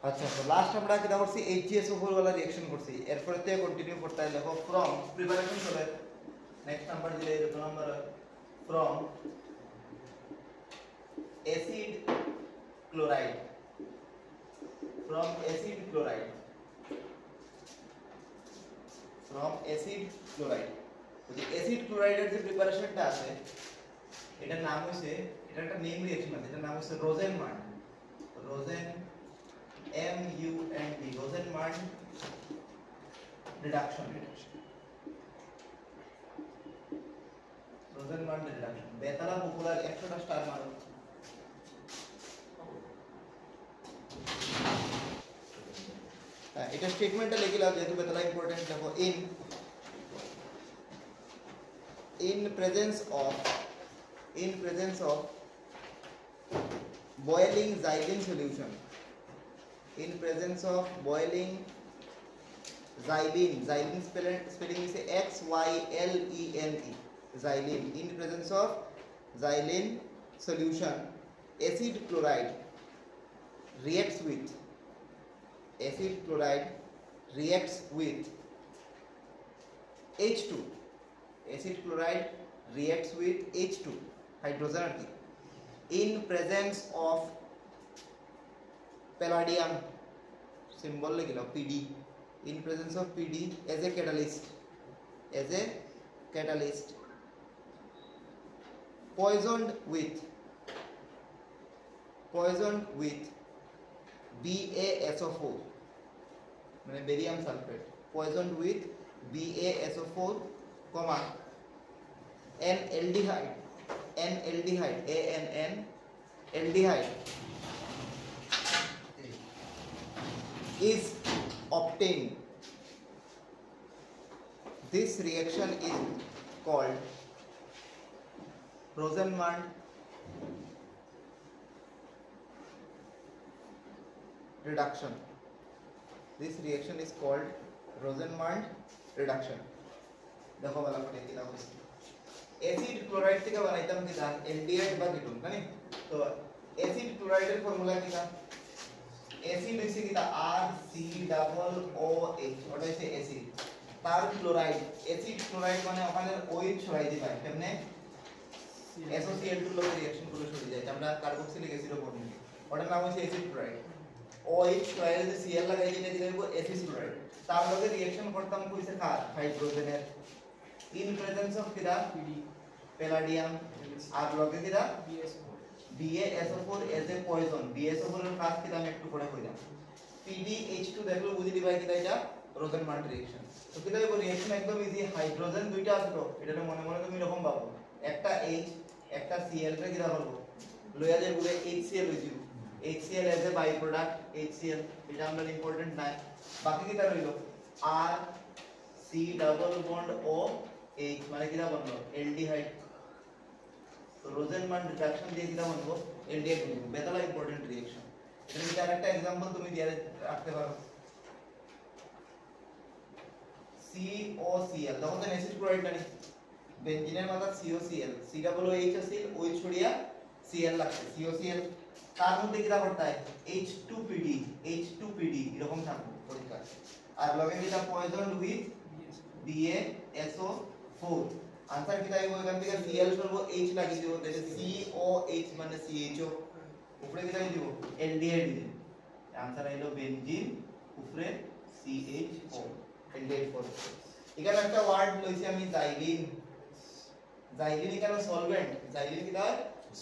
আচ্ছা তো লাস্ট আমরা কিটা করছি HCSO4 वाला রিঅ্যাকশন করছি এরপরে তে কন্টিনিউ করতে হলে দেখো ফ্রম প্রিপারেশন চলে নেক্সট নাম্বার দিলে কত number from acid chloride from acid chloride তো যে অ্যাসিড ক্লোরাইডের যে প্রিপারেশনটা আছে এটার নাম হইছে এটা একটা নেম রিঅ্যাকশন আছে এটার নাম হইছে রোজেনমান্ড রোজেনমান্ড রিডাকশন বেতালা পপুলার 100টা স্টার মারো এটা স্টেটমেন্টটা লিখে লাও যেহেতু বেতালা ইম্পর্টেন্ট দেখো in presence of boiling xylene solution xylene spelling is XYLENE xylene in presence of xylene solution acid chloride reacts with H2 acid chloride reacts with H2 hydrogen are in presence of palladium symbol like PD in presence of PD as a catalyst poisoned with BaSO4 মানে barium sulfate poisoned with BaSO4 comma N aldehyde ANN aldehyde is obtained. This reaction is called Rosenmund reduction. This reaction is called Rosenmund reduction. দেখো ভালো করে কি দাও acid chloride থেকে বানাইতাম কি জান এলডিহাইড বা কিটোন জানি তো অ্যাসিড ক্লোরাইডের ফর্মুলা কি না অ্যাসিড হইছে কি তা RCOOH ওটা হইছে অ্যাসিড তার ক্লোরাইড অ্যাসিড ক্লোরাইড মানে ওখানে OH ছড়াই দিবা কেমনে SOCl2 এর লগে রিঅ্যাকশন করে সরে যায় আমরা কার্বক্সিলিক অ্যাসিডও পড়নি ওটার নাম হইছে অ্যাসিড ক্লোরাইড OH ছড়াই দিয়ে Cl লাগাই দিলে দিব অ্যাসিড ক্লোরাইড তার লগে রিঅ্যাকশন করতাম কইছে কার হাইড্রোজেনের in presence of kida palladium আর লগে kida BaSO4 as a poison BaSO4 এর কাজ kida আমি একটু পরে কইলাম PdH2 দেখলো বুঝি দিবা kida এটা রোজেনমান্ড রিঅ্যাকশন তো kida এই রিঅ্যাকশন একদম ইজি হাইড্রোজেন দুইটা আসলো এটা মনে মনে তুমি এরকম পাবো একটা H একটা Cl রে kida করব লইয়া যাই বলে HCl হই যাব HCl as a by product HCl এটা আমরা ইম্পর্টেন্ট নাই বাকি kida রইলো R C double bond O H মানে কিটা বলবো অ্যালডিহাইড তো রোজেনমান্ড রিডাকশন দিয়ে কিটা বলবো অ্যালডিহাইড বলবো বেতালা ইম্পর্টেন্ট রিঅ্যাকশন এর ভিতরে আরেকটা एग्जांपल তুমি দিয়ে রাখতে পারো COCl তখন তো অ্যাসিড ক্লোরাইড জানি বেনজিনের মাথা COCl C ডাবল OH আছিল ওই ছড়িয়া Cl লাগছে COCl তার মধ্যে কিটা করতে হয় H2PD এরকম থাকবে পরীক্ষা আর লগে কিটা পয়জন উইথ BaSO4 आंसर कितना है वो एकांत का Cl पर वो H लगी थी वो जैसे COH माने CHO ऊपर कितना है वो एल्डिहाइड है आंसर है लो बेंजीन ऊपर CHO एल्डिहाइड फॉर এখানে একটা ওয়ার্ড লইছি আমি জাইলিন এখানে সলভেন্ট জাইলিন কিটা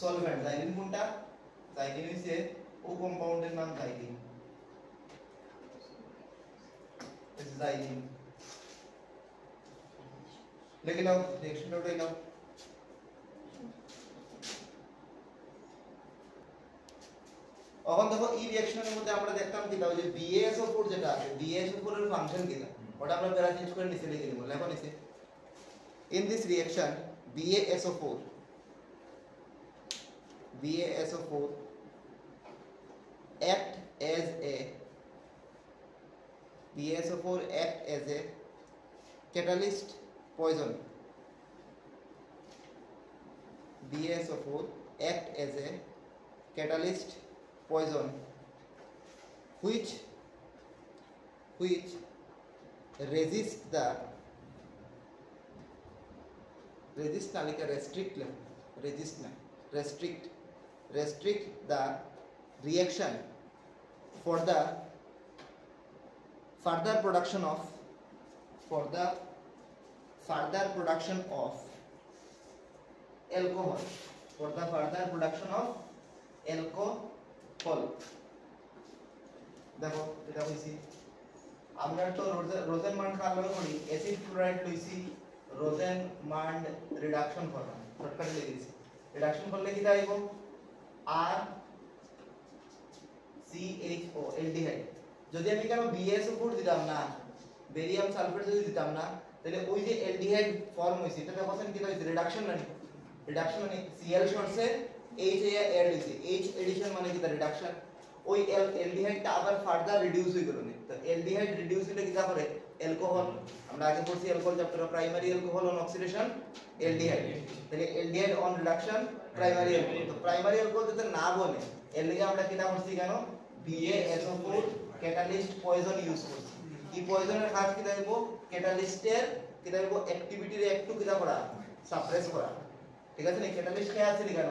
সলভেন্ট জাইলিন কোনটা জাইলিন হইছে ও কম্পাউন্ডের নাম জাইলিন জাইলিন लेकिन अब रिएक्शन उठाई ना এখন দেখো এই রিঅ্যাকশনের মধ্যে আমরা দেখতাম কি দাও যে BaSO4 যেটা আছে BaSO4 এর ফাংশন কি ওটা আমরা প্যারা চেঞ্জ করে নিচে লিখে দেব লেখো নিচে in this reaction BaSO4 act as a catalyst poison BaSO4 act as a catalyst poison which resist the restrict the reaction for the further production of alcohol, দেখো এটা কইছি আমরা তো রোজেনমান্ড খাওয়ার করি অ্যাসিড ক্লোরাইড লইছি রোজেনমান্ড রিডাকশন করলাম শর্টকাটে লিখে দিছি রিডাকশন করলে কি দাঁড়াইবো আর CHO অ্যালডিহাইড যদি আমি কেন BSO4 দিতাম না বেরিয়াম সালফেট যদি দিতাম না তাহলে ওই যে অ্যালডিহাইড ফর্ম হইছে এটা দেখছেন কি হইছে রিডাকশন মানে Cl শর্টসে H এ অ্যাড হইছে H এডিশন মানে কি রিডাকশন ওই অ্যালডিহাইডটা আবার ফার্দার রিডিউস হই করবে তো অ্যালডিহাইড রিডিউস হলে কি করে অ্যালকোহল আমরা আগে পড়ছি অ্যালকোহল চ্যাপ্টারে primary alcohol on oxidation aldehyde তাহলে aldehyde on reduction primary alcohol তো প্রাইমারি অ্যালকোহল যদি না বলে এর লাগি আমরা কিটা করছি কেন BaSO4 ক্যাটালিস্ট পয়জন ইউজ করছি এই পয়জনের কাজ কি দেব ক্যাটালিস্টের কি দেব অ্যাক্টিভিটির একটু কিটা করা সাপ্রেস করা ঠিক আছে না ক্যাটালিস্ট কে আছে কেন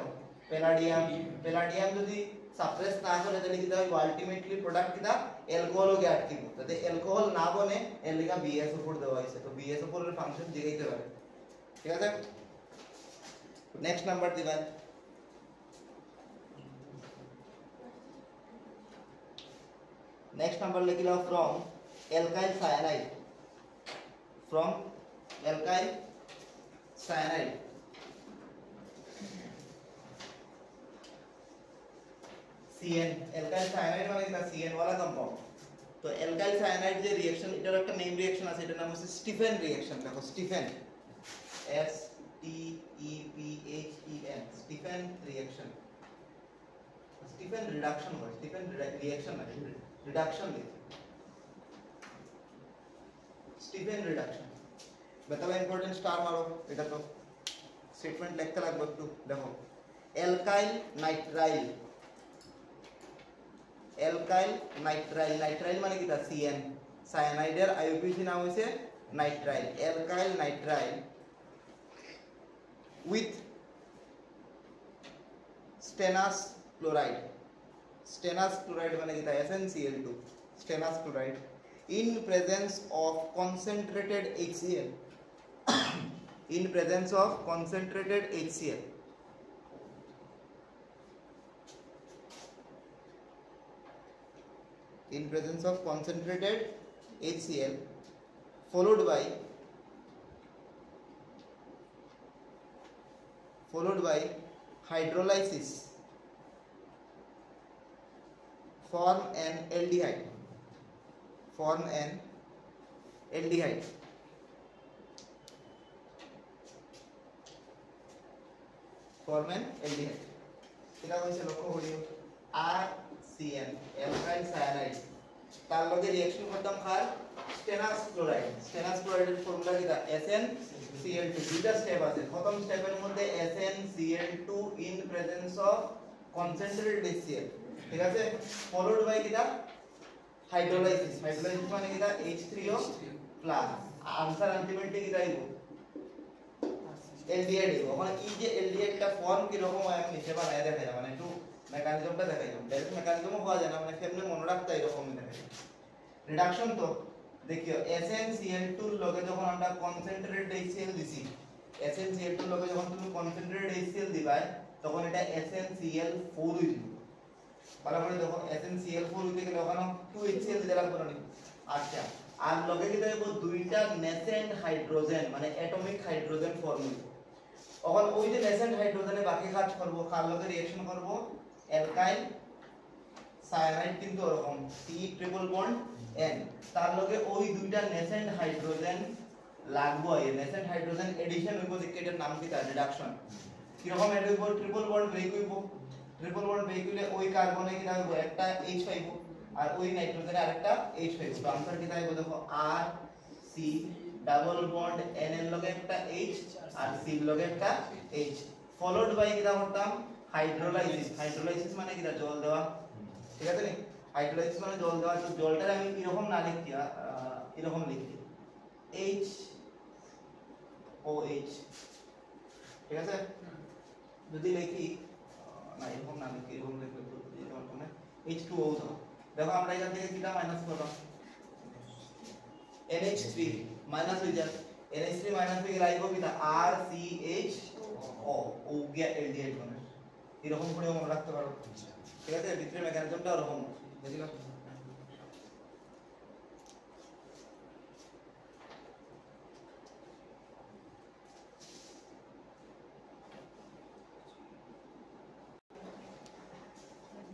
প্যালাডিয়াম যদি সাপ্রেস না করে তাহলে কি হবে আলটিমেটলি প্রোডাক্ট কিটা অ্যালকোহল কে আটকিব যাতে অ্যালকোহল না বনে এর লাগি BaSO4 দেওয়া হয়েছে তো BaSO4 এর ফাংশন দেখাইতে পারে ঠিক আছে নেক্সট নাম্বার দিবেন नेक्स्ट नंबर लिख लो from alkyl cyanide CN alkyl cyanide মানে কি CN वाला कंपाउंड तो एल्काइल साइनाइड যে রিঅ্যাকশন এটার একটা নেম রিঅ্যাকশন আছে এটার নাম হচ্ছে স্টিফেন রিঅ্যাকশন দেখো Stephen STEPHEN Stephen reaction Stephen reduction हो स्टीफन रिएक्शन है रिडक्शन लिख स्टीफन रिडक्शन बताओ इंपॉर्टेंट स्टार मारो এটা তো স্টেটমেন্ট লিখতে লাগবে একটু দেখো অ্যালকাইল নাইট্রাইল নাইট্রাইল মানে কিটা CN সায়ানাইডের আইউপিএসি নাম হইছে nitrile alkyl nitrile with stannous chloride মানে কি SnCl2 stannous chloride in presence of concentrated HCl in presence of concentrated HCl followed by hydrolysis form an aldehyde এটা হইছে লক্ষ্য করিও RCN অ্যালকাইল সায়ানাইড তার লগে রিঅ্যাকশন করতাম খার স্টেনাস ক্লোরাইডের ফর্মুলা কিটা SnCl2 দুইটা স্টেপ আছে প্রথম স্টেপের মধ্যে SnCl2 in presence of concentrated HCl ঠিক আছে ফলোড বাই কিটা হাইড্রোলাইসিস মানে কিটা H3O প্লাস আনসার আলটিমেটলি কিটা আইবো এলডিহাইড আইবো মানে এই যে এলডিহাইডটা ফর্ম কি রকম হয় আমি নিচে বানায় দেখাই মানে একটু মেকানিজমটা দেখাই ডাইরেক্ট মেকানিজমও হওয়া যায় না মানে কেমনে মনে রাখতে এরকমই দেখাই রিডাকশন তো দেখিও SnCl2 এর লগে যখন আমরা কনসেন্ট্রেটেড HCl দিছি SnCl2 এর লগে যখন তুমি কনসেন্ট্রেটেড HCl দিবাই তখন এটা SnCl4 হইবে বরাবর দেখো SnCl4 হইতে গেলে ওখানে 2HCl দিতে লাগবে না আচ্ছা আর লগে কি দেব দুইটা নেসেন্ট হাইড্রোজেন মানে অ্যাটমিক হাইড্রোজেন ফর্ম হইবে তখন ওই যে নেসেন্ট হাইড্রোজেনে বাকি কাজ করব কার লগে রিঅ্যাকশন করব অ্যালকাইল সায়ানাইড কিন্তু এরকম C ট্রিপল বন্ড N তার লগে ওই দুইটা নেসেন্ট হাইড্রোজেন লাগবে এই নেসেন্ট হাইড্রোজেন এডিশন হইব যে এটার নাম কি তার রিডাকশন কি রকম এড হইব ট্রিপল বন্ড ব্রেক হইব ট্রিপল বন্ড ব্রেক হইলে ওই কার্বনে কি থাকবে একটা H পাইব আর ওই নাইট্রোজেনে আরেকটা H পাইব তো आंसर কি থাকবে দেখো R C double bond N এর লগে একটা H আর C এর লগে একটা H ফলোড বাই কি করতাম হাইড্রোলাইসিস মানে কি জল দেওয়া ঠিক আছে নি হাইড্রোলাইসিস মানে জল দেওয়া, তো জলটার আমি এরকম না লিখি, এরকম লিখি HOH, ঠিক আছে? যদি লিখি না এরকম না লিখি, এরকম লিখলে তো দিতে পারবো না, H2O দাও। দেখো আমরা এখান থেকে কিটা মাইনাস করলাম, NH3 মাইনাস হয়ে যায়, NH3 মাইনাস হয়ে গেলে আইবো কিটা RCHO, ও গিয়া এলডিহাইড বনে, এরকম করে মনে রাখতে পারো, ঠিক আছে? ভিতরে মেকানিজমটা এরকম বুঝলা?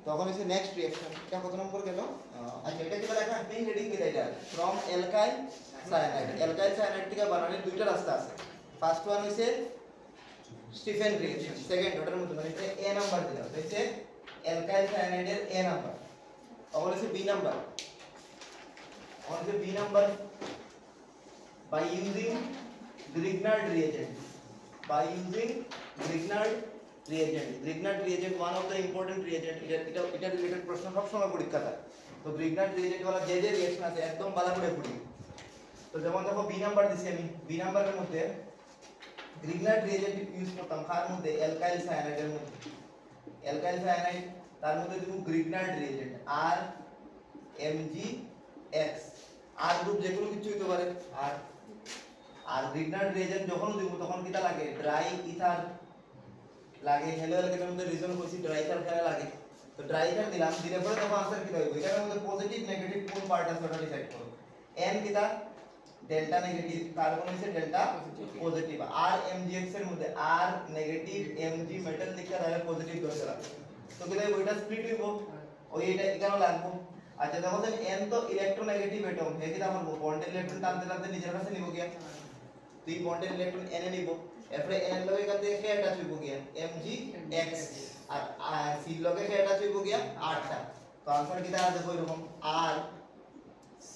তখন হচ্ছে নেক্সট রিঅ্যাকশন, এটা কত নম্বর গেল? আচ্ছা এটা কি বলে এখন মেইন হেডিং কি এটা, from alkyl cyanide. Alkyl cyanide থেকে বানানোর দুইটা রাস্তা আছে। ফার্স্ট ওয়ান হইছে স্টিফেন রিঅ্যাকশন, সেকেন্ড ওটার মধ্যে মানে এটা এ নাম্বার দিলাম, হইছে অ্যালকাইল সায়ানাইডের এ নাম্বার, তখন হচ্ছে বি নাম্বার, তখন হচ্ছে B number by using Grignard reagent, by using Grignard reagent, Grignard reagent one of the important reagent, এটা রিলেটেড প্রশ্ন সব সময় পরীক্ষাতে। তো Grignard reagent वाला যে যে রিঅ্যাকশন আছে একদম ভালো করে পড়ি। তো যেমন দেখো বি নাম্বার দিছি আমি, বি নাম্বারের মধ্যে Grignard reagent ইউজ করতাম কার মধ্যে, অ্যালকাইল সায়ানাইডের মধ্যে, অ্যালকাইল সায়ানাইড তার মধ্যে দিব Grignard reagent R MgX, আর গ্রুপ যে কোনো কিছু হতে পারে, আর Grignard reagent যখন দিব তখন কিটা লাগে, ড্রাই ইথার লাগে, হেলো অ্যালকেনের মধ্যে রিজন করছি ড্রাই ইথার কেন লাগে, তো ড্রাই ইথার দিলাম, দিলে পরে তখন आंसर কি হবে, এটার মধ্যে পজিটিভ নেগেটিভ কোন পার্ট আছে ওটা ডিসাইড করো। n কিটা ডেল্টা নেগেটিভ, কার্বন হইছে ডেল্টা পজিটিভ, আর MgX এর মধ্যে r নেগেটিভ Mg মেটাল লিখা তাহলে পজিটিভ ধরে রাখো, তো কিটা ওইটা স্প্লিট হইব, ওই এটা এখানে লাগবে। আচ্ছা দেখো যে n তো ইলেকট্রোনেগেটিভ এটম, হে কিটা করব, বন্ডের ইলেকট্রন টানতে টানতে নিজের কাছে নিব গিয়া, দুই বন্ডের ইলেকট্রন n এ নিব, এরপরে n লগে কাতে কে অ্যাটাচ হইব গিয়া MgX, আর C লগে কে অ্যাটাচ হইব গিয়া R টা, তো आंसर কিটা দেখো এরকম R C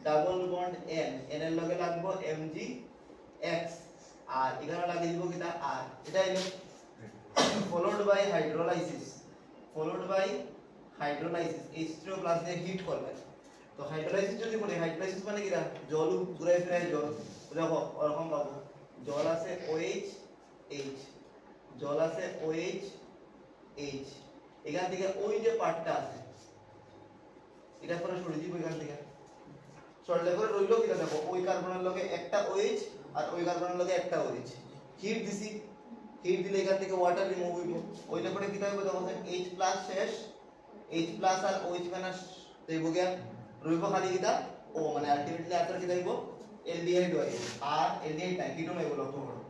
double bond n, n এর লগে লাগবো MgX, আর এখানে লাগিয়ে দিব কিটা R, এটা হলো followed by hydrolysis, followed by hydrolysis, H3O plus দিয়ে হিট করবে। তো হাইড্রোলাইসিস যদি বলি, হাইড্রোলাইসিস মানে কি, জল ঘুরে ফিরে জল, দেখো ওরকম পাবো, জল আছে OH H, জল আছে OH H, এখান থেকে ওই যে পার্টটা আছে এটা পরে সরে দিব, এখান থেকে সরলে পরে রইল কিটা দেখো, ওই কার্বনের লগে একটা OH আর ওই কার্বনের লগে একটা OH, হিট দিছি, হিট দিলে এখান থেকে ওয়াটার রিমুভ হইব, ওইটা পরে কিটা হইব দেখো H প্লাস শেষ, H প্লাস আর OH মাইনাস দেব গিয়া, রইব খালি কিটা ও, মানে আলটিমেটলি আনসার কিটা হইব এলডিহাইড হইব, আর এলডিহাইড না কিটোন হইব, লক্ষ্য করো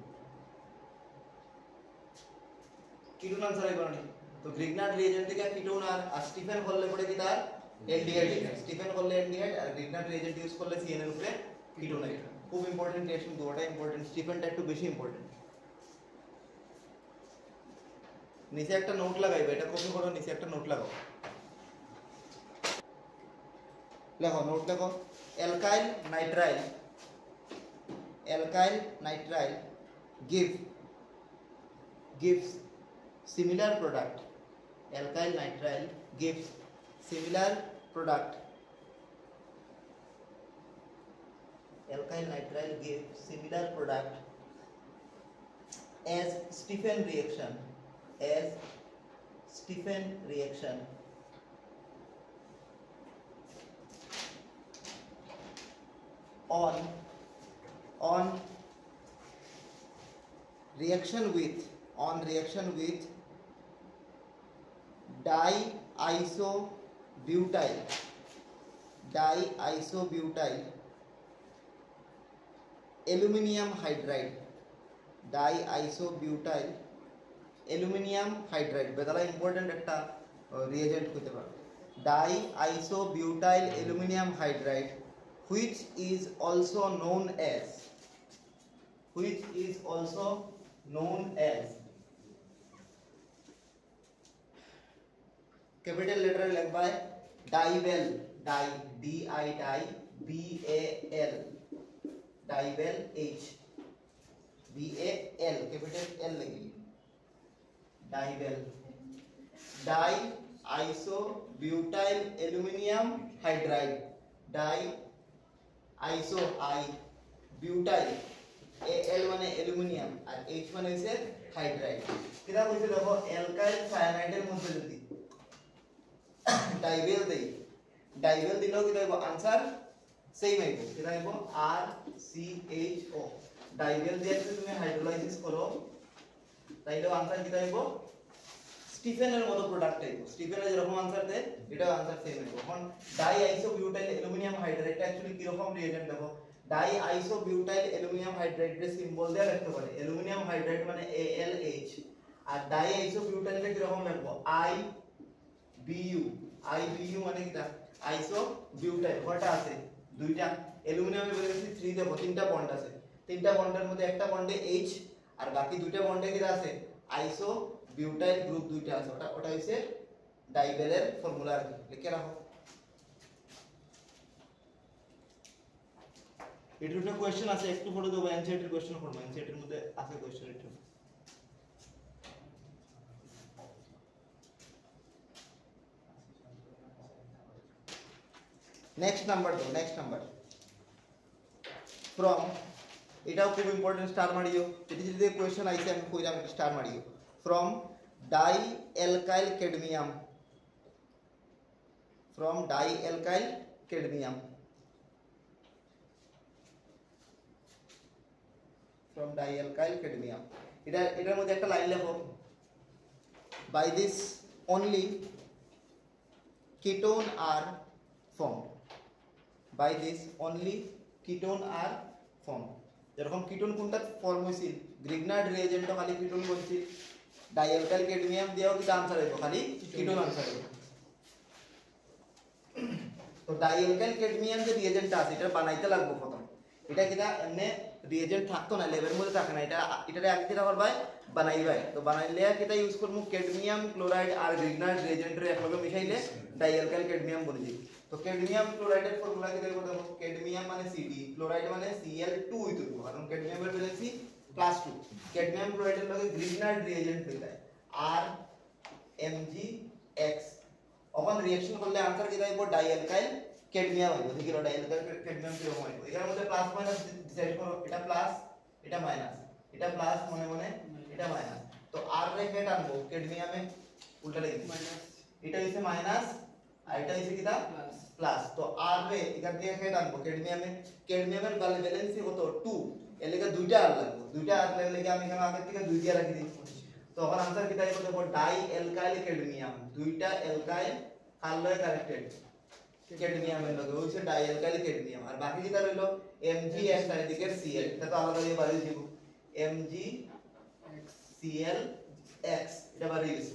কিটোন আনসার হইব না। তো Grignard reagent থেকে কিটোন আর স্টিফেন করলে পরে কিটা এলডিহাইড, স্টিফেন করলে এলডিহাইড, আর Grignard reagent ইউজ করলে CN এর উপরে কিটোন হইব। খুব ইম্পর্টেন্ট রিঅ্যাকশন, দুটোটা ইম্পর্টেন্ট, স্টিফেনটা একটু বেশি ইম্পর্টেন্ট। নিচে একটা নোট লাগাইবে, এটা কপি করো, নিচে একটা নোট লাগাও, লেখো নোট লেখো, alkyl nitrile, alkyl nitrile gives similar product, alkyl nitrile gives similar product, alkyl nitrile gives similar product as Stephen reaction, as Stephen reaction on reaction with diisobutyl aluminum hydride, diisobutyl aluminum hydride বেদালা important একটা reagent হতে পারে, diisobutyl aluminum hydride which is also known as capital letter লিখবা dival, DIBAL dival H BAL capital L লিখি dival, isobutyl aluminum hydride die আইসো I butyl Al মানে aluminium আর H মানে হইছে হাইড্রাইড কিটা কইছে দেখো অ্যালকাইল সায়ানাইডের মধ্যে যদি ডাইবেল দেই ডাইবেল দিলেও কি হইব आंसर সেম হইব কিটা হইব RCHO ডাইবেল দিয়ে যদি তুমি হাইড্রোলাইসিস করো তাইলে आंसर কিটা হইব স্টিফেনের মতো প্রোডাক্ট হইব স্টিফেনের যেরকম आंसर দেয় এটাও आंसर সেম হইব এখন ডাই আইসোবিউটাইল অ্যালুমিনিয়াম হাইড্রাইডটা অ্যাকচুয়ালি কি রকম রিয়েজেন্ট দেখো ডাই আইসোবিউটাইল অ্যালুমিনিয়াম হাইড্রাইডের সিম্বল দিয়ে লিখতে পারে অ্যালুমিনিয়াম হাইড্রাইড মানে ALH আর ডাই আইসোবিউটাইলটা কি রকম লিখবো IBU মানে কিটা আইসোবিউটাইল কয়টা আছে দুইটা অ্যালুমিনিয়ামে বলে গেছি 3 দেখো তিনটা বন্ড আছে তিনটা বন্ডের মধ্যে একটা বন্ডে H আর বাকি দুইটা বন্ডে কি আছে আইসোবিউটাইল গ্রুপ দুইটা আছে ওটা হইছে ডাইবেলের ফর্মুলা লিখে রাখো এটার একটা কোশ্চেন আছে একটু পড়ে দেব এনসিইআরটির কোশ্চেন করব এনসিইআরটির মধ্যে আছে কোশ্চেন এটা নেক্সট নাম্বার ফ্রম এটাও খুব ইম্পর্টেন্ট স্টার মারিও এটি যদি কোশ্চেন আইছে আমি কইলাম একটা স্টার মারিও ফ্রম ডাই অ্যালকাইল ক্যাডমিয়াম এটার মধ্যে একটা লাইন লেখো by this only ketone are formed যেরকম কিটোন কোনটা ফর্ম হইছিল গ্রিগনার্ড রিএজেন্ট খালি কিটোন বলছিল ডাইঅ্যালকাইল ক্যাডমিয়াম দিয়েও কি आंसर হইব খালি কিটোন आंसर হইব তো ডাইঅ্যালকাইল ক্যাডমিয়াম যে রিএজেন্টটা আছে এটা বানাইতে লাগবে প্রথম এটা কিনা এমনি রিএজেন্ট থাকতো না ল্যাবের মধ্যে থাকে না এটারে আগে কিটা করবাই বানাইবাই তো বানাইলে কিটা ইউজ করমু ক্যাডমিয়াম ক্লোরাইড আর গ্রিগনার্ড রিএজেন্ট রে একলগে মিশাইলে ডাইঅ্যালকাইল ক্যাডমিয়াম বনে যায় তো ক্যাডমিয়াম ক্লোরাইডের ফর্মুলা কি দেব দেখো ক্যাডমিয়াম মানে Cd ক্লোরাইড মানে Cl2 হইতো কারণ ক্যাডমিয়ামের ভ্যালেন্সি +2 ক্যাডমিয়াম ক্লোরাইডের লগে গ্রিগনার্ড রিএজেন্ট হইতা RMgX অখন রিঅ্যাকশন করলে आंसर কি দাইবো ডাইঅ্যালকাইল ক্যাডমিয়াম হইবো ঠিক আছে ডাইঅ্যালকাইল ক্যাডমিয়াম কি রকম হইবো এর মধ্যে প্লাস মাইনাস ডিসাইড করো এটা প্লাস এটা মাইনাস এটা প্লাস মনে এটা মাইনাস তো আর রে হেড আনবো ক্যাডমিয়ামে উল্টা লিখি মাইনাস এটা হইছে মাইনাস আর এটা হইছে কিটা প্লাস তো আর রে এখান থেকে হেড আনবো ক্যাডমিয়ামের ভ্যালেন্সি কত 2 এর লাগা দুইটা আর লাগবে দুইটা আর লাগলে আমি এখানে আগে থেকে দুই দিয়া রাখি দিই তো এখন आंसर কিটা হইবো দেখো ডাই অ্যালকাইল ক্যাডমিয়াম দুইটা অ্যালকাইল কার লয় কানেক্টেড ক্যাডমিয়ামের লগে হইছে ডাই অ্যালকাইল ক্যাডমিয়াম আর বাকি যেটা রইলো MgX আর এদিকে Cl এটা তো আলাদা দিয়ে বাড়ি দিব MgClX এটা বাড়ি গেছে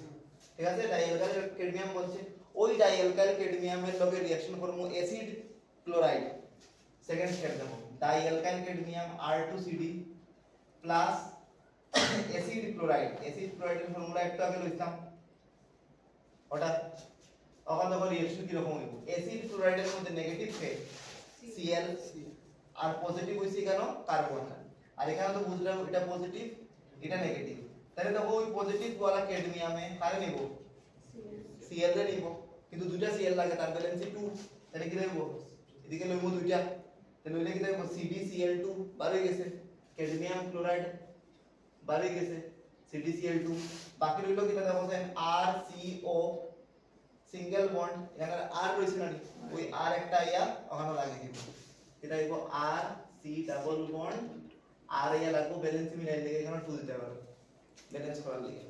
ঠিক আছে ডাই অ্যালকাইল ক্যাডমিয়াম বলছে ওই ডাই অ্যালকাইল ক্যাডমিয়ামের লগে রিঅ্যাকশন করমু অ্যাসিড ক্লোরাইড সেকেন্ড স্টেপ দেখো di alkyl cadmium R2CD plus acid ক্লোরাইডের ফর্মুলা একটু আগে লিখতাম ওটা তখন দেখো রিঅ্যাকশন কি রকম হইব অ্যাসিড ক্লোরাইডের মধ্যে নেগেটিভ কে Cl আর পজিটিভ হইছে কেন কার্বন আর এখানে তো বুঝলাম এটা পজিটিভ এটা নেগেটিভ তাহলে দেখো ওই পজিটিভ ওয়ালা ক্যাডমিয়ামে কারে নিব Cl রে নিব কিন্তু দুইটা Cl লাগে তার ব্যালেন্স 2 তাহলে কি দেব এদিকে লইব দুইটা তাহলে লইলে কি দেব CdCl2 বাড়ে গেছে ক্যাডমিয়াম ক্লোরাইড বাড়ে গেছে CdCl2 বাকি রইলো কিটা দেখো সেন RCO সিঙ্গেল বন্ড এখানে আর রইছে না ওই আর একটা আইয়া ওখানে লাগিয়ে দিব এটা হইবো RC ডাবল বন্ড আর আইয়া লাগবো ব্যালেন্স মিলাই দিলে এখানে 2 দিতে পারবে ব্যালেন্স করার লাগে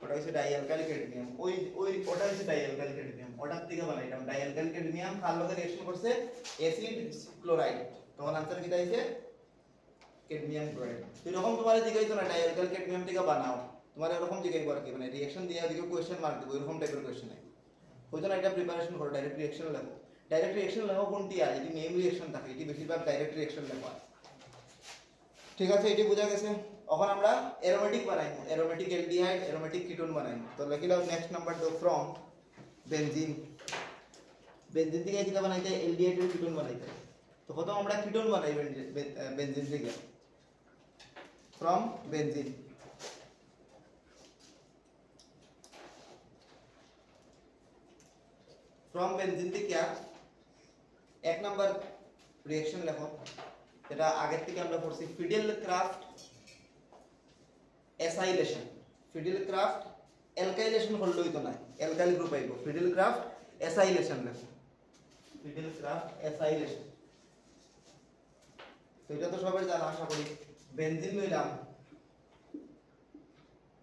ওটা হইছে ডাইঅ্যালকাইল ক্যাডমিয়াম ওটা হইছে ডাইঅ্যালকাইল ক্যাডমিয়াম ওটার থেকে বানাইলাম ডাইঅ্যালকাইল ক্যাডমিয়াম কার লগে রিঅ্যাকশন করছে অ্যাসিড ক্লোরাইড তখন आंसर কি হইছে ক্যাডমিয়াম ক্লোরাইড এরকম তোমারে জিজ্ঞাসা না ডাইঅ্যালকাইল ক্যাডমিয়াম থেকে বানাও তোমার এরকম জিজ্ঞাসা করে কি মানে রিঅ্যাকশন দিয়া দিকে কোশ্চেন মার্ক দিব এরকম টাইপের কোশ্চেন আছে ওই জন্য এটা প্রিপারেশন করো ডাইরেক্ট রিঅ্যাকশন লেখো কোনটি আর এটি নেম রিঅ্যাকশন থাকে এটি বেশিরভাগ ডাইরেক্ট রিঅ্যাকশন লেখা ঠিক আছে এটি বোঝা গেছে এখন আমরা অ্যারোমেটিক বানাইবো অ্যারোমেটিক অ্যালডিহাইড অ্যারোমেটিক কিটোন বানাইবো তো লিখিলাম নেক্সট নাম্বার তো ফ্রম বেনজিন থেকে কিটা বানাইতে অ্যালডিহাইড এর কিটোন বানাইতে তো প্রথম আমরা কিটোন বানাই বেনজিন থেকে ফ্রম বেনজিন ফ্রম বেনজিন থেকে এক নাম্বার রিঅ্যাকশন লেখো, যেটা আগের থেকে আমরা পড়ছি fiddle craft acylation. Fiddle craft alkylation করলেই তো না, অ্যালকাইল গ্রুপ আইবো। ফিডেল ক্রাফট অ্যাসাইলেশন লেখো, ফিডেল ক্রাফট অ্যাসাইলেশন। তো এটা তো সবাই জানা আশা করি। বেনজিন লইলাম,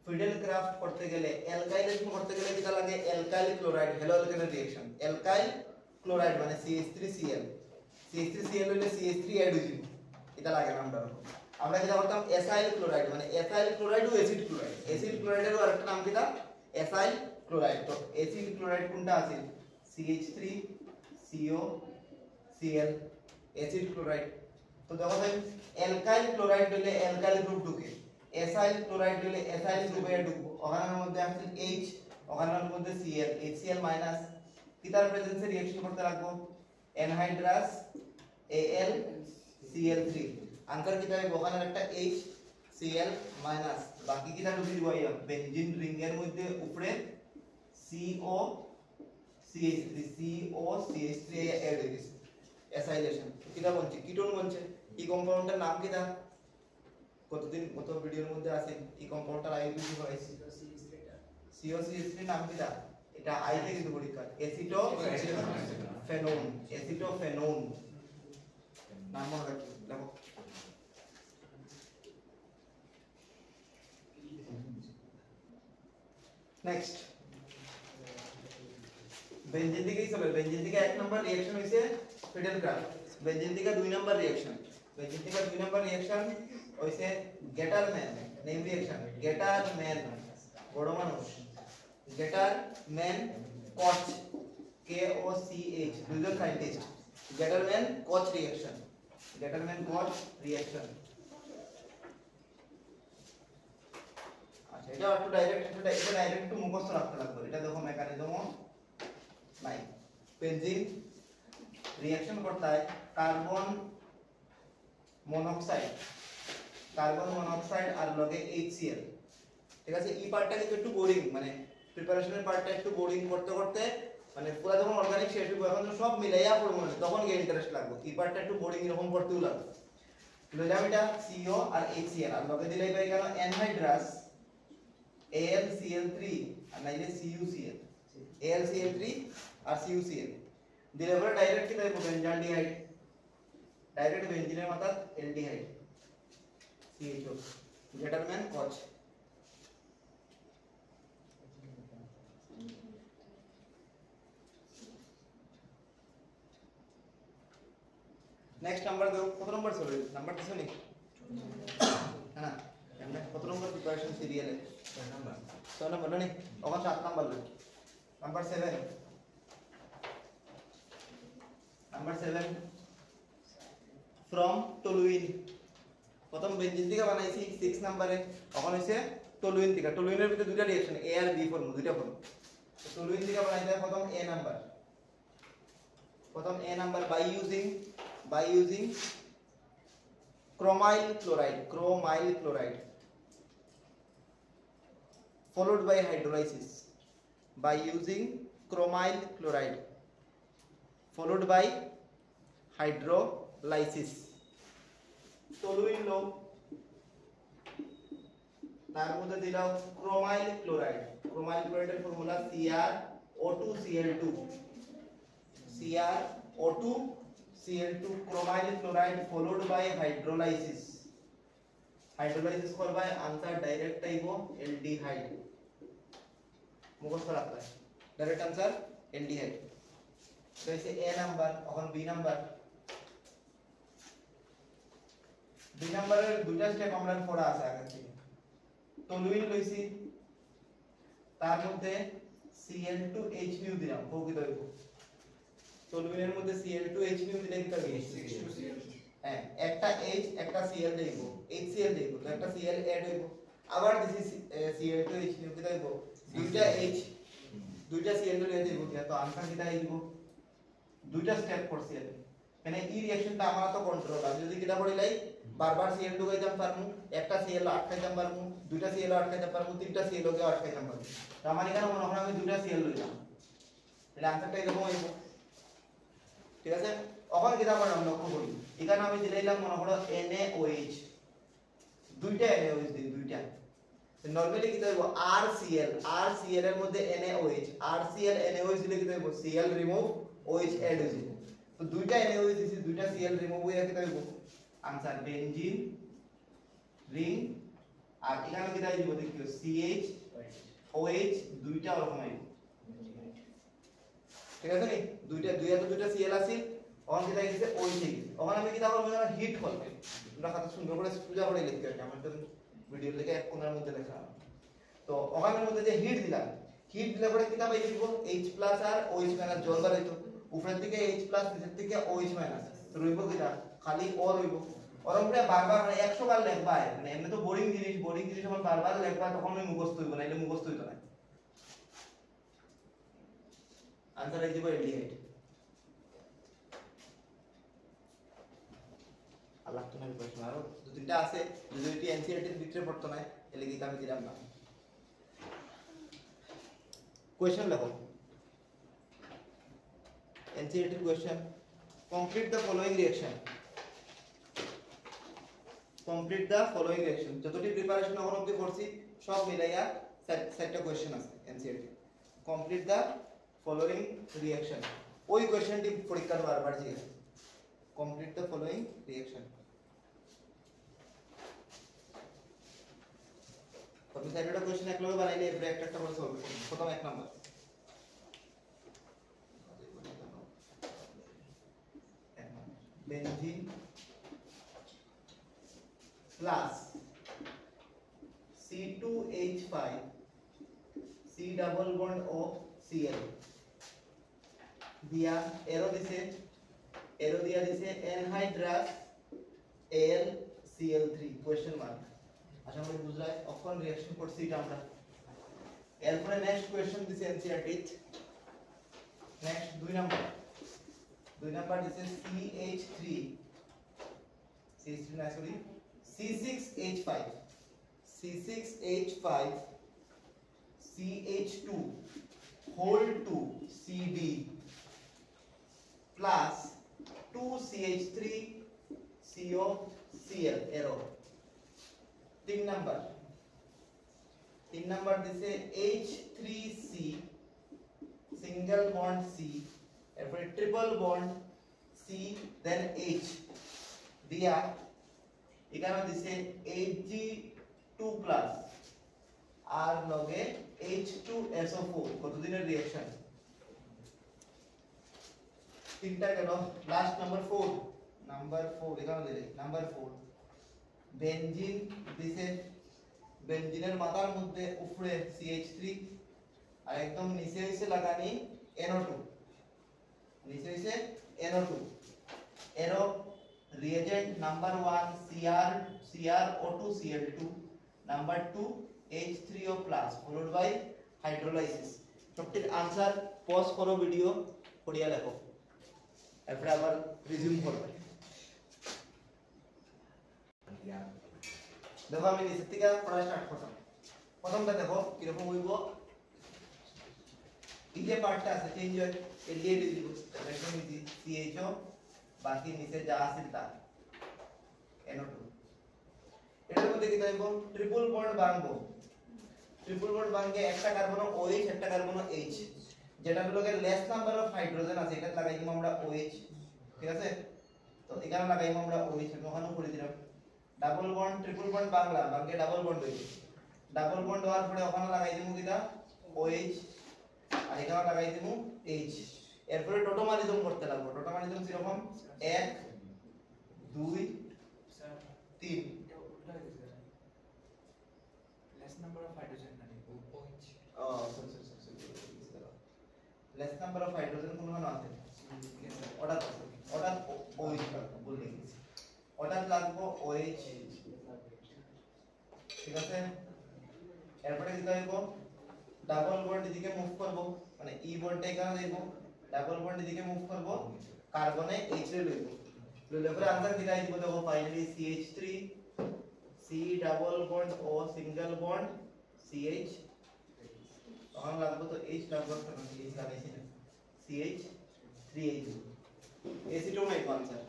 ফিডেল ক্রাফট করতে গেলে অ্যালকাইলেশন করতে গেলে যেটা লাগে অ্যালকাইল ক্লোরাইড হ্যালো অ্যালকেনের রিঅ্যাকশন। অ্যালকাইল ক্লোরাইড মানে CH3Cl, CH3Cl হইলে CH3 অ্যাড হইছে, এটা লাগে না। আমরা যেটা করতাম অ্যাসাইল ক্লোরাইড মানে অ্যাসাইল ক্লোরাইড ও অ্যাসিড ক্লোরাইড। অ্যাসিড ক্লোরাইডের আরেকটা নাম কিটা অ্যাসাইল ক্লোরাইড। তো অ্যাসিড ক্লোরাইড কোনটা আছে? CH3COCl acid chloride. তো দেখো ভাই অ্যালকাইল ক্লোরাইড হইলে অ্যালকাইল গ্রুপ ঢুকে, অ্যাসাইল ক্লোরাইড হইলে অ্যাসাইল গ্রুপে ঢুকবো। ওখানের মধ্যে আছে H, ওখানের মধ্যে Cl, HCl মাইনাস কিটার প্রেজেন্সে রিঅ্যাকশন করতে লাগবো অ্যানহাইড্রাস AlCl3। আনসার কিটা হবে ওখানের একটা HCl মাইনাস, বাকি কিটা ঢুকে দিব আইয়া বেনজিন রিং এর মধ্যে উপরে COCH3 এড হয়ে গেছে অ্যাসাইলেশন। কিটা বলছে কিটোন বলছে। এই কম্পাউন্ডের নাম কিটা কতদিন কত ভিডিওর মধ্যে আছে এই কম্পাউন্ডটার আইইউসি হয়েছে COCH3 নাম কিটা এটা আইতে কিন্তু পরীক্ষা অ্যাসিটোফেনোন। অ্যাসিটোফেনোন নাম মনে রাখো দেখো। নেক্সট বেনজিন থেকে চলে। বেনজিন থেকে এক নাম্বার রিঅ্যাকশন হইছে ফিডেল ক্রাফট। বেনজিন থেকে দুই নাম্বার রিঅ্যাকশন, বেনজিন থেকে দুই নাম্বার রিঅ্যাকশন হইছে গেটারম্যান নেম রিঅ্যাকশন। গেটারম্যান বড় মানুষ, গেটারম্যান কোচ KOCH দুইজন scientist. Gattermann Koch reaction, Gattermann Koch reaction. আচ্ছা এটা একটু ডাইরেক্ট, এটা ডাইরেক্ট একটু মুখস্থ রাখতে লাগবে। এটা দেখো মেকানিজম নাই। বেনজিন রিঅ্যাকশন করতে হয় কার্বন মনোক্সাইড, কার্বন মনোক্সাইড আর লগে HCl। ঠিক আছে, এই পার্টটা কিন্তু একটু বোরিং, মানে প্রিপারেশনের পার্টটা একটু বোরিং করতে করতে মানে পুরো যখন অর্গানিক শেষ হবে এখন সব মিলাইয়া পড়বো তখন গিয়ে ইন্টারেস্ট লাগবে। এই পার্টটা একটু বোরিং এরকম করতেও লাগবে। লইলাম এটা CO আর HCl আর লগে দিলেই পাই কেন অ্যানহাইড্রাস AlCl3 আর নাইলে CuCl, AlCl3 আর CuCl দিলে পরে ডাইরেক্ট কি দেব বেনজালডিহাইড, ডাইরেক্ট বেনজিনের মাথা aldehyde CHO Gattermann Koch. Next number দাও, কত নাম্বার চলে নাম্বার দিছো নি? হ্যাঁ আমরা কত নাম্বার প্রিপারেশন সিরিয়ালে 6 নাম্বার, 6 নাম্বার নি ওখানে 7 নাম্বার লই। Number 7, number 7 from toluene. প্রথম বেনজিন থেকে বানাইছি 6 নম্বরে, তখন হইছে টলুইন থেকে। টলুইনের ভিতরে দুইটা রিঅ্যাকশন A আর B ফর্ম, দুইটা ফর্ম। তো টলুইন থেকে বানাইতে প্রথম A নাম্বার, প্রথম A number by using chromyl chloride followed by hydrolysis, by using chromyl chloride followed by hydrolysis। Toluene লো, তার মধ্যে দিলাম ক্রোমাইল ক্লোরাইড। ক্রোমাইল ক্লোরাইডের formula CrO2Cl2, CrO2Cl2 chromyl chloride followed by hydrolysis. Hydrolysis করবে answer direct আইবো aldehyde. মুখস্থ রাখতে direct answer aldehyde. তো এই A নাম্বার, এখন B নাম্বার। দুই নম্বরের দুইটা স্টেপ আমরা পড়া আছে আগে থেকে। টলুইন লইছি, তার মধ্যে Cl2H দিলাম, কৌকিত হইব। টলুইনের মধ্যে Cl2H দিলে কি হবে? হ্যাঁ, একটা H একটা Cl দেব, HCl দেব, তো একটা Cl এড হইব। আবার দিছি Cl2H কি হইব? দুইটা H দুইটা Cl লইয়া দেব, তো আনসার কিটা হইব? দুইটা স্টেপ করছি আমি। মানে এই রিঅ্যাকশনটা আমার তো কন্ট্রোল আছে। যদি কিটা পড়িলাই বারবার Cl ঢুকাইতাম পারমু, একটা Cl আটকাইতাম পারমু, দুইটা Cl আটকাইতাম পারমু, তিনটা Cl কে আটকাইতাম পারমু। তার মানে কেন মনে হয় আমি দুইটা Cl লইলাম, তাহলে आंसरটা এরকম হইব ঠিক আছে এখন কি আমরা লক্ষ্য করি এখানে আমি দিলাম মনে করো NaOH দুইটা NaOH দিই দুইটা নরমালি কি হইব RCl এর মধ্যে NaOH RCl NaOH দিলে কি হইব Cl রিমুভ OH অ্যাড হয়ে যাবে তো দুইটা NaOH দিছি দুইটা Cl রিমুভ হয়ে কি হইব आंसर বেনজিন রিং আর এখানে কি দিব দেখিও CH OH দুইটা ওরকম হইব ঠিক আছে নি দুইটা Cl আছে অন কি গেছে OH এ গেছে ওখানে আমি কি করব না হিট করবে তোমরা কথা সুন্দর করে পূজা করে লিখতে হবে আমার তো ভিডিও লেখা এক কোণার মধ্যে লেখা তো ওখানের মধ্যে যে হিট দিলাম হিট দিলে পরে কি পাই দিব H+ আর OH- জল বার হইতো উপরের দিকে H+ নিচের দিকে OH- তো রইব কিটা খালি ও রইব ওরমটা বারবার মানে 100 বার লিখবা মানে এমনি তো বোরিং জিনিস যখন বারবার লিখবা তখন ওই মুখস্থ হইব না এটা মুখস্থ হইতো না आंसर হয়ে যাবে এলডিহাইড আল্লাহ তোমার প্রশ্ন আরো দু তিনটা আছে যদি এনসিইআরটি এর ভিতরে পড়তো না এলে কি আমি দিলাম না কোশ্চেন লেখো NCERT question complete the following reaction যতটি প্রিপারেশন এখন অবধি করছি সব মিলাইয়া সেটটা কোশ্চেন আছে NCERT complete the following reaction ওই কোশ্চেনটি পরীক্ষার বারবার জিজ্ঞাসা কমপ্লিট দ্য ফলোইং রিঅ্যাকশন তুমি সাইডটা কোশ্চেন এক লগে বানাইলে এবারে একটা করে সলভ করব প্রথম এক number benzene plus C2H5 C double bond O Cl দিয়া এরো দিয়া দিছে অ্যানহাইড্রাস AlCl3 কোশ্চেন মার্ক আশা করি বুঝলাই অখন রিঅ্যাকশন করছি এটা আমরা এরপরে নেক্সট কোশ্চেন দিছে এনসিইআরটি নেক্সট দুই নাম্বার দিছে C6H5 CH2 whole 2 Cd plus 2CH3 COCl arrow तीन नंबर दिसे H3C सिंगल बॉन्ड C एरপরে triple bond C then H दिया এখানে দিছে Hg2+ আর লগে H2SO4 কতদিনের রিঅ্যাকশন তিনটা গেল লাস্ট নাম্বার 4 এখানে দিলে নাম্বার 4 বেনজিন দিছে বেনজিনের মাথার মধ্যে উপরে CH3 আর একদম নিচে হইছে লাগানি NO2 arrow reagent number 1 CrO2 Cl2 number 2 H3O+ followed by hydrolysis সবটির आंसर পজ করো ভিডিও পড়িয়া লেখো এরপর আবার রিজিউম করবে দেখো আমি নিচে থেকে পড়া স্টার্ট করলাম প্রথমটা দেখো কি রকম হইব এই যে পার্টটা আছে চেঞ্জ হয় এলডিএ দিব একদম ইজি CHO বাকি নিচে যা আছে তা NO2 এটার মধ্যে কি হইব ট্রিপল বন্ড ভাঙবে একটা কার্বন OH একটা কার্বন H যেটা হলো লেস নাম্বার অফ হাইড্রোজেন আছে এটা লাগাই দিম আমরা OH ঠিক আছে তো এখানে লাগাই দিম আমরা OH আমি ওখানেও করে দিলাম ডাবল বন্ড ট্রিপল বন্ড ভাঙলে ডাবল বন্ড হইবে ডাবল বন্ড হওয়ার পরে ওখানে লাগাই দিমু কিটা OH আর এখানে লাগাই দিমু H এরপরে টোটোমালিজম করতে লাগবো টোটোমালিজম কিরকম 1 2 3 less number of hydrogen মানে OH less number of hydrogen কোন কোন আছে ওটা OH বলতে গেছি ওটা লাগবো OH ঠিক আছে এরপরে কি করব ডাবল বন্ড এদিকে মুভ করব মানে ই বন্ডটা এখানে দেব ডাবল বন্ড এদিকে মুভ করব কার্বনে H রে লইব লইলে পরে আনসার কি দিব দেখো finally CH3 C double bond O single bond CH তখন লাগবে তো H লাগবে কারণ H লাগাইছি না CH3H এসিটোন নাই आंसर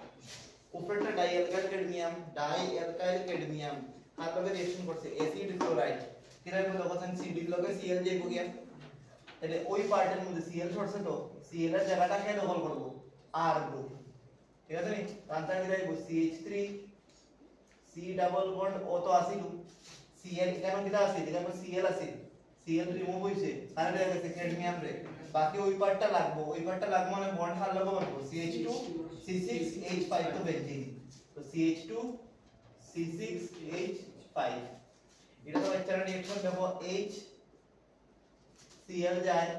উপরটা ডাই অ্যালকাইল ক্যাডমিয়াম আর লগে রিঅ্যাকশন করছে অ্যাসিড ক্লোরাইড কিরা বলে কথা সিডি লগে Cl যাইব গিয়া তাহলে ওই পার্টের মধ্যে Cl সরছে তো Cl এর জায়গাটা কে দখল করব R গ্রুপ ঠিক আছে নি आंसर কি যাইব CH3 C ডাবল বন্ড ও তো আসিল Cl কেন কিটা আছে এটা Cl আছে Cl রিমুভ হইছে আর এটা গেছে ক্যাডমিয়াম রে বাকি ওই পার্টটা লাগবো মানে বন্ড হার লাগবো করব CH2 C6H5 তো বেঞ্জিন তো CH2 C6H5 এটা তো একটা রিঅ্যাকশন দেখো H Cl যায়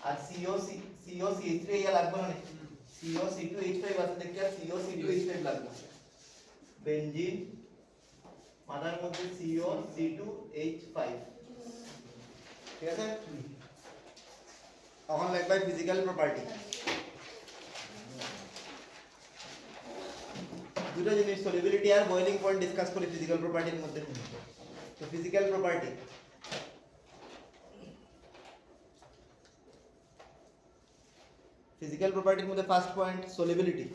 আর COCH3 ইয়া লাগবে না COC2H5 আছে দেখি আর COC2H5 লাগবে বেঞ্জিন মাদার মধ্যে COC2H5 ঠিক আছে এখন লাগবে ফিজিক্যাল প্রপার্টি দুটো জিনিস সলিবিলিটি আর বয়লিং পয়েন্ট ডিসকাস করি ফিজিক্যাল প্রপার্টির মধ্যে তো ফিজিক্যাল প্রপার্টি ফিজিক্যাল প্রপার্টির মধ্যে ফার্স্ট পয়েন্ট সলিবিলিটি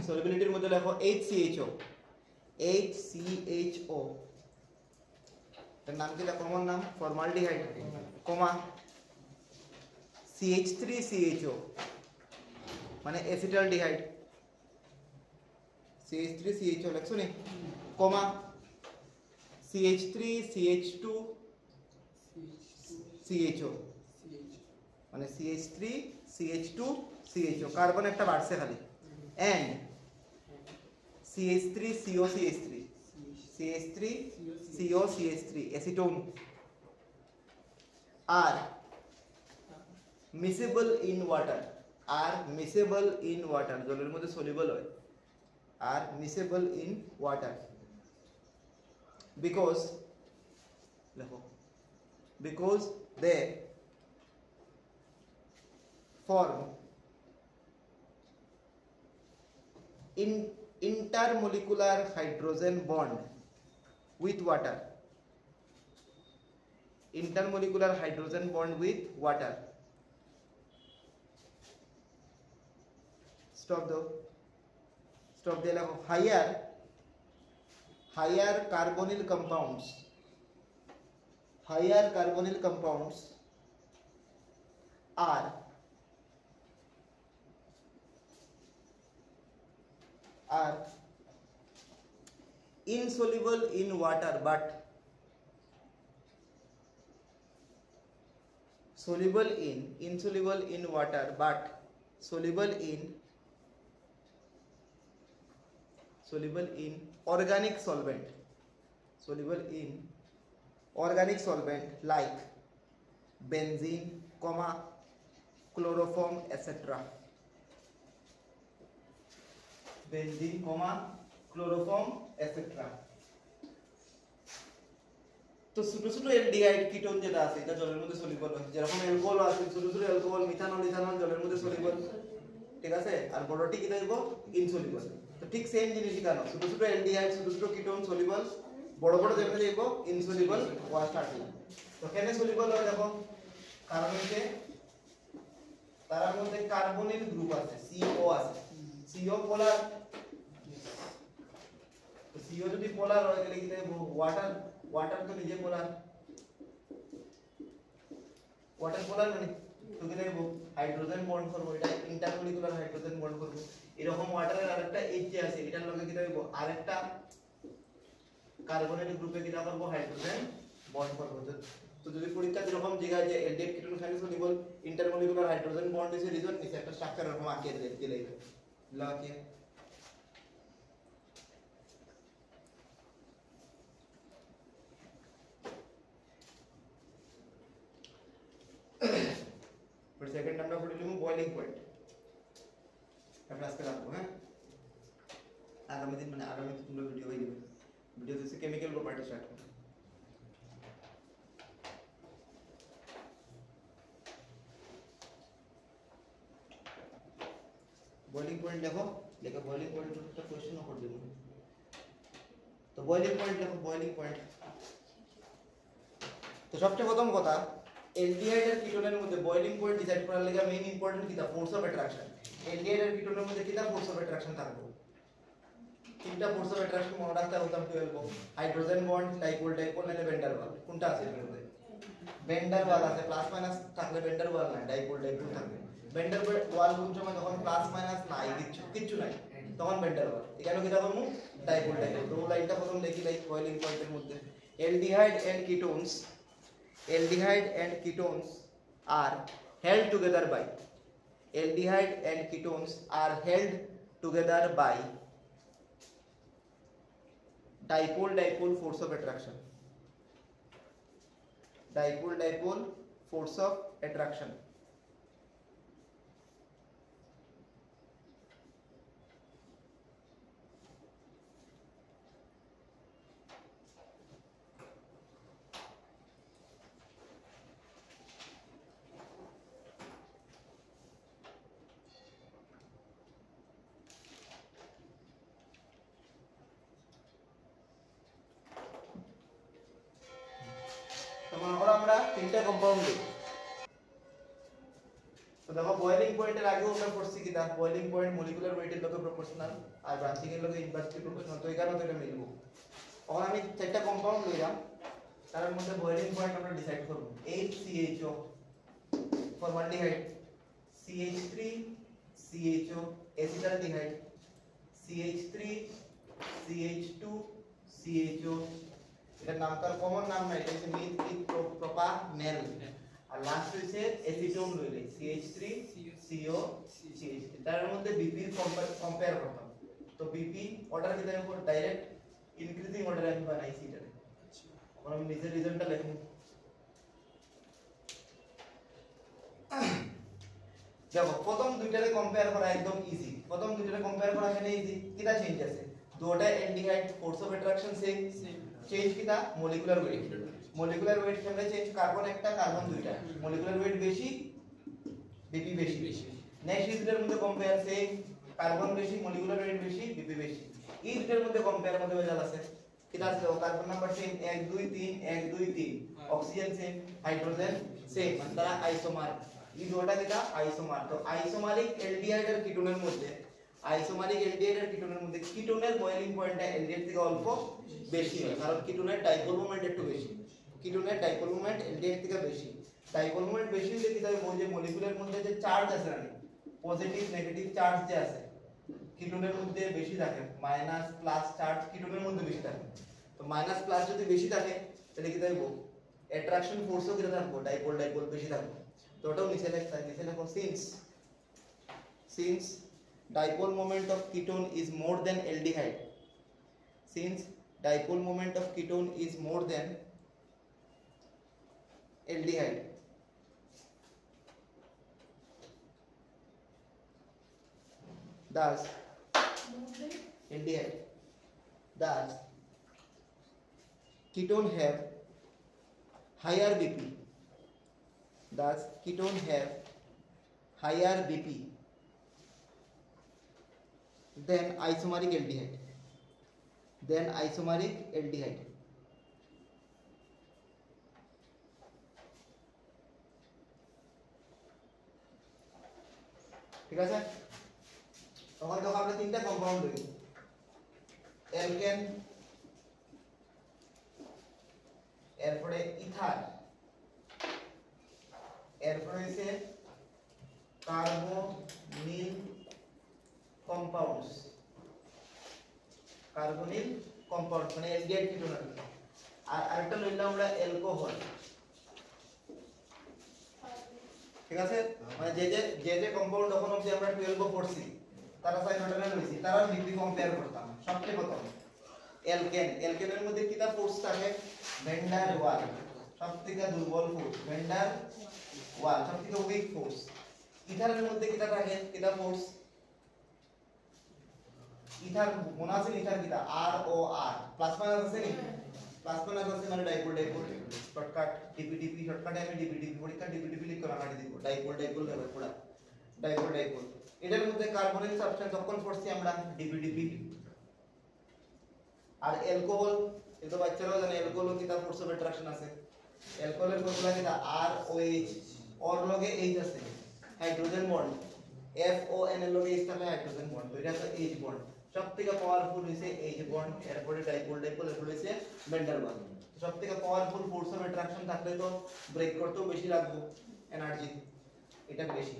সলিবিলিটির মধ্যে লেখো HCHO এর নাম কি কমন নাম ফর্মালডিহাইড কমা CH3CHO মানে অ্যাসিটালডিহাইড CH3CHO লেখছো নি কমা CH3CH2CHO মানে CH3CH2CHO কার্বন একটা বাড়ছে খালি and CH3COCH3 acetone are miscible in water জলের মধ্যে soluble হয় are miscible in water because they form intermolecular hydrogen bond with water stop there higher carbonyl compounds are insoluble in water but soluble in organic solvent like benzene, chloroform, etc. তো ছোট ছোট aldehyde ketone যেটা আছে এটা জলের মধ্যে soluble হয় যেরকম অ্যালকোহল আছে ছোট ছোট অ্যালকোহল মিথানল জলের মধ্যে সলিবল ঠিক আছে আর বড়টি কি দেব ইনসলিবল তো ঠিক সেম জিনিসই কেন ছোট ছোট অ্যালডিহাইড ছোট ছোট কিটোন সলিবল বড় বড় যেটা দেব ইনসলিবল ওয়া স্টার্ট হয় তো কেন সলিবল হয় দেখো কারণ হচ্ছে তার মধ্যে কার্বনিল গ্রুপ আছে CO আছে CO পোলার তো CO যদি পোলার হয় তাহলে কি দেব ওয়াটার তো নিজে পোলার মানে তো কি দেব হাইড্রোজেন বন্ড করব এটা ইন্টারমলিকুলার হাইড্রোজেন বন্ড করব এরকম ওয়াটারের আরেকটা H আছে এটার লগে কি দেব আরেকটা কার্বনের গ্রুপে কি করব হাইড্রোজেন বন্ড করব তো যদি পরীক্ষা এরকম জায়গায় যে এলডিহাইড কিটোন খালি সলিবল ইন্টারমলিকুলার হাইড্রোজেন বন্ড এসে রিজন নিচে একটা স্ট্রাকচার এরকম আঁকিয়ে দিলে লাগিয়ে फिर सेकंड আমরা পড়ে নিব বয়লিং পয়েন্ট আমরা আজকে রাখবো হ্যাঁ আগামী দিন তোমরা ভিডিও হয়ে যাবে ভিডিও থেকে কেমিক্যাল প্রপার্টি স্টার্ট করব বয়লিং পয়েন্ট দেখো বয়লিং পয়েন্ট একটা কোশ্চেন করে দেব তো বয়লিং পয়েন্ট দেখো বয়লিং পয়েন্ট তো সবচেয়ে প্রথম কথা এলডিহাইড আর কিটোনের মধ্যে বয়লিং পয়েন্ট ডিসাইড করার লাগা মেইন ইম্পর্টেন্ট কিটা ফোর্স অফ অ্যাট্রাকশন এলডিহাইড আর কিটোনের মধ্যে কিটা ফোর্স অফ অ্যাট্রাকশন থাকবে তিনটা ফোর্স অফ অ্যাট্রাকশন মনে রাখতে হবে 12 হাইড্রোজেন বন্ড ডাইপোল ডাইপোল নালে ভ্যান ওয়াল কোনটা আছে এর মধ্যে ভ্যান ওয়াল আছে প্লাস মাইনাস থাকলে ভ্যান ওয়াল না ডাইপোল ডাইপোল থাকবে ভ্যান ওয়াল কোন সময় যখন প্লাস মাইনাস নাই কিচ্ছু নাই তখন ভ্যান ওয়াল এখানে কি দেখো ডাইপোল ডাইপোল তো লাইনটা প্রথম দেখি লাইক বয়লিং পয়েন্টের মধ্যে aldehyde and ketones are held together by aldehyde and ketones are held together by dipole force of attraction dipole force of attraction আমরা তিনটা কম্পাউন্ড লিখি তো দেখো বয়লিং পয়েন্টের আগেও আমরা পড়ছি কি দা বয়লিং পয়েন্ট মলিকুলার ওয়েটের লগে প্রপোর্শনাল আর ব্রাঞ্চিং এর লগে ইনভার্সলি প্রপোর্শনাল তো এখানেও তো এটা মিলবো এখন আমি চারটা কম্পাউন্ড লইলাম তার মধ্যে বয়লিং পয়েন্ট আমরা ডিসাইড করব HCHO formaldehyde CH3 CHO এসিটালডিহাইড CH3 CH2 CHO এটা নামটার কমন নাম না এটা হচ্ছে মিথ প্রোপানেল আর লাস্ট হইছে এসিটোন লইলে CH3 CO CH তার মধ্যে BP এর কম্পেয়ার করতাম তো BP অর্ডার কি দেব ডাইরেক্ট ইনক্রিজিং অর্ডারে আমি বানাইছি এটা এখন আমি নিজের রিজল্টটা লিখব দেখো প্রথম দুইটারে কম্পেয়ার করা একদম ইজি প্রথম দুইটারে কম্পেয়ার করা কেন ইজি কিটা চেঞ্জ আছে দুটো aldehyde force of attraction same change কিটা মলিকুলার ওয়েট কেমনে চেঞ্জ কার্বন একটা কার্বন দুইটা মলিকুলার ওয়েট বেশি বিপি বেশি নেক্সট দুইটার মধ্যে কম্পেয়ার সেম কার্বন বেশি মলিকুলার ওয়েট বেশি বিপি বেশি এই দুইটার মধ্যে কম্পেয়ার মধ্যে ভেজাল আছে কিটা আছে carbon number same 1 2 3 1 2 3 oxygen same hydrogen same মানে তারা আইসোমার এই দুটো কিটা আইসোমার তো আইসোমারিক এলডিহাইড আর কিটোনের মধ্যে কিটোনের বয়লিং পয়েন্টটা এলডিহাইড থেকে অল্প বেশি হয় কারণ কিটোনের ডাইপোল মোমেন্ট একটু বেশি এলডিহাইড থেকে বেশি ডাইপোল মোমেন্ট বেশি হলে কি হবে ওই যে মলিকুলের মধ্যে যে চার্জ আছে না পজিটিভ নেগেটিভ চার্জ যে আছে কিটোনের মধ্যে বেশি থাকে মাইনাস প্লাস চার্জ কিটোনের মধ্যে বেশি থাকে তো মাইনাস প্লাস যদি বেশি থাকে তাহলে কি হবে অ্যাট্রাকশন ফোর্সও কি থাকবে ডাইপোল বেশি থাকবে তো ওটাও নিচে লেখো since dipole moment of ketone is more than aldehyde since dipole moment of ketone is more than aldehyde thus ketone have higher BP then isomeric aldehyde ঠিক আছে তখন তো আমরা তিনটা কম্পাউন্ড লই অ্যালকেন এরপরে ইথার এরপরে হইছে কার্বনিল কম্পাউন্ডস মানে অ্যালডিহাইড কিটোন আর আরেকটা লইলাম আমরা অ্যালকোহল ঠিক আছে মানে যে কম্পাউন্ড যখন অবধি আমরা 12 পড়ছি তারা সাইনোটেন লইছি তারা বিপি কম্পেয়ার করতাম সবচেয়ে প্রথম অ্যালকেনের মধ্যে কিটা ফোর্স থাকে ভ্যান ডার ওয়াল সবথেকে দুর্বল ফোর্স ভ্যান ডার ওয়াল সবথেকে উইক ফোর্স ইথারের মধ্যে কিটা থাকে কিটা ফোর্স ইথার মোনাসিন ইথার কিটা আর ও আর প্লাস মাইনাস আছে নি প্লাস মাইনাস আছে মানে ডাইপোল শর্টকাট ডিপি শর্টকাটে আমি ডিপি পরীক্ষা ডিপি লিখ করে কাটি দিব ডাইপোল দেব পুরো ডাইপোল এটার মধ্যে কার্বনিক সাবস্টেন্স যখন পড়ছি আমরা ডিপি আর অ্যালকোহল এটা বাচ্চারাও জানে অ্যালকোহল কিটা ফোর্স অফ অ্যাট্রাকশন আছে অ্যালকোহলের কতগুলা কিটা ROH ওর লগে H আছে হাইড্রোজেন বন্ড FON এর লগে H থাকে হাইড্রোজেন বন্ড তো এটা তো H বন্ড সবথেকে পাওয়ারফুল হইছে H বন্ড এরপরে ডাইপোল এরপর হইছে ভ্যান ডার ওয়ালস সবথেকে পাওয়ারফুল ফোর্স অফ অ্যাট্রাকশন থাকলে তো ব্রেক করতেও বেশি লাগবে এনার্জি এটা বেশি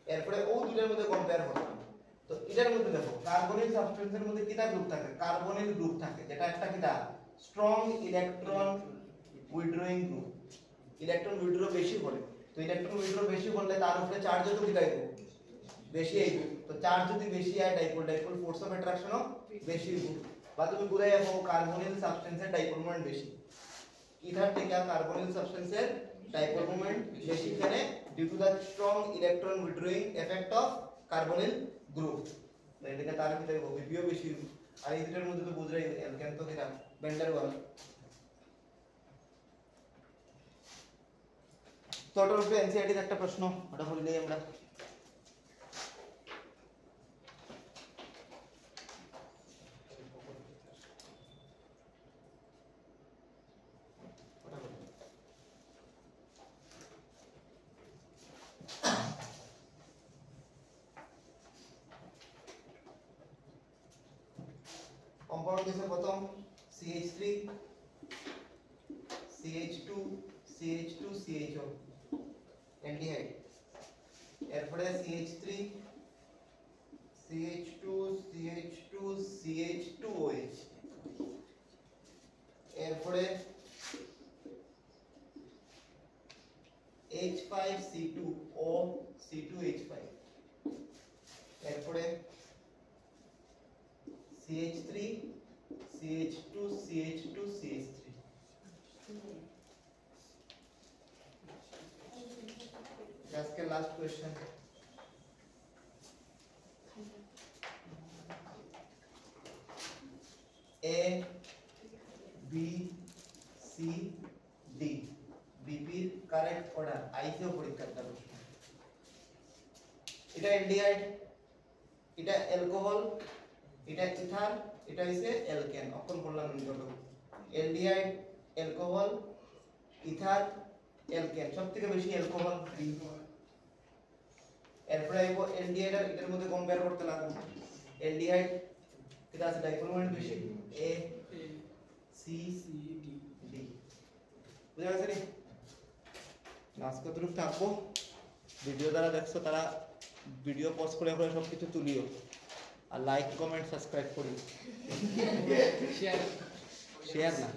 এরপরে ও দুটার মধ্যে কম্পেয়ার করলাম তো এটার মধ্যে দেখো কার্বনিল সাবস্টেন্সের মধ্যে কিটা গ্রুপ থাকে কার্বনিল গ্রুপ থাকে যেটা একটা কিটা strong electron withdrawing group electron withdraw বেশি করে তো ইলেকট্রন উইথড্র বেশি করলে তার উপরে চার্জও তো কিটা আইবো বেশি আইবো তো চার্জ যদি বেশি আয় ডাইপোল ফোর্স অফ অ্যাট্রাকশনও বেশি হইবো বা তুমি ঘুরে যাবো কার্বনিল সাবস্টেন্সের ডাইপোল মোমেন্ট বেশি ইথার থেকে কার্বনিল সাবস্টেন্সের ডাইপোল মোমেন্ট বেশি এখানে due to the strong electron withdrawing effect of carbonyl group তো এটাকে তার ভিতরে বিপিও বেশি আর এই দুটোর মধ্যে তো বুঝরাই অ্যালকেন তো কিটা ভ্যান ডার ওয়ালস তো ওটার উপরে এনসিআরটির একটা প্রশ্ন ওটা বললেই আমরা কম্পাউন্ড দিছে প্রথম CH3 CH2 CH2 CHO aldehyde এরপরে CH3 CH2 CH2 CH2OH এরপরে H5C2O C2H5 এরপরে CH3 CH2 CH2 CH3 আজকে last question A B C D বিপির কারেক্ট অর্ডার আইসিও পরীক্ষার প্রশ্ন এটা অ্যালডিহাইড এটা অ্যালকোহল এটা ইথার এটা হইছে অ্যালকেন অক্ষর বললাম যত অ্যালডিহাইড অ্যালকোহল ইথার অ্যালকেন সবথেকে বেশি অ্যালকোহল এরপরে আইবো অ্যালডিহাইড আর এটার মধ্যে কম্পেয়ার করতে লাগবে অ্যালডিহাইড এটা আছে ডাইপোল মোমেন্ট বেশি A C D বুঝা গেছে নি আজকে কতটুকু থাকবো ভিডিও যারা দেখছো তারা ভিডিও পজ করে সবকিছু তুলিও আর লাইক কমেন্ট সাবস্ক্রাইব করি শেয়ার না